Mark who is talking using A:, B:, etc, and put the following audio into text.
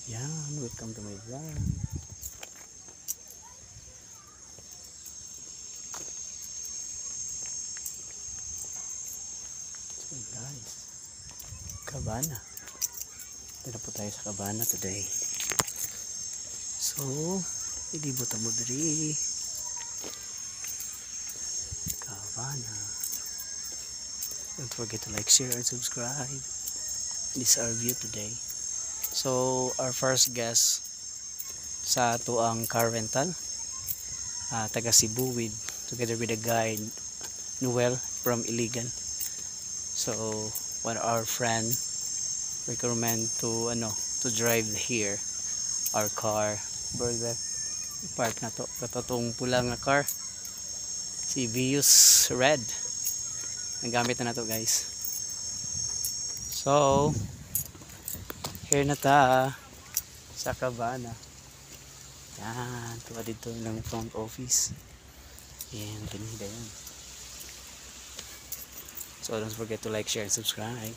A: Yan, welcome to my vlog. So guys, Cabana. Tira po tayo sa Cabana today. So, ilibot ang diri. Cabana. Don't forget to like, share, and subscribe. This is our view today. So, our first guest sa ato ang car rental, taga Cebu, together with a guide, Noel from Iligan. So, one of our friend recommend to drive here our car. Brother, park na to. Katotong pulang na car. Si Vios Red. Ang gamit na to guys. So, here na ta sa Cabana. Yan, tuwa dito ng front office. Yan, ganito yan. So don't forget to like, share, and subscribe.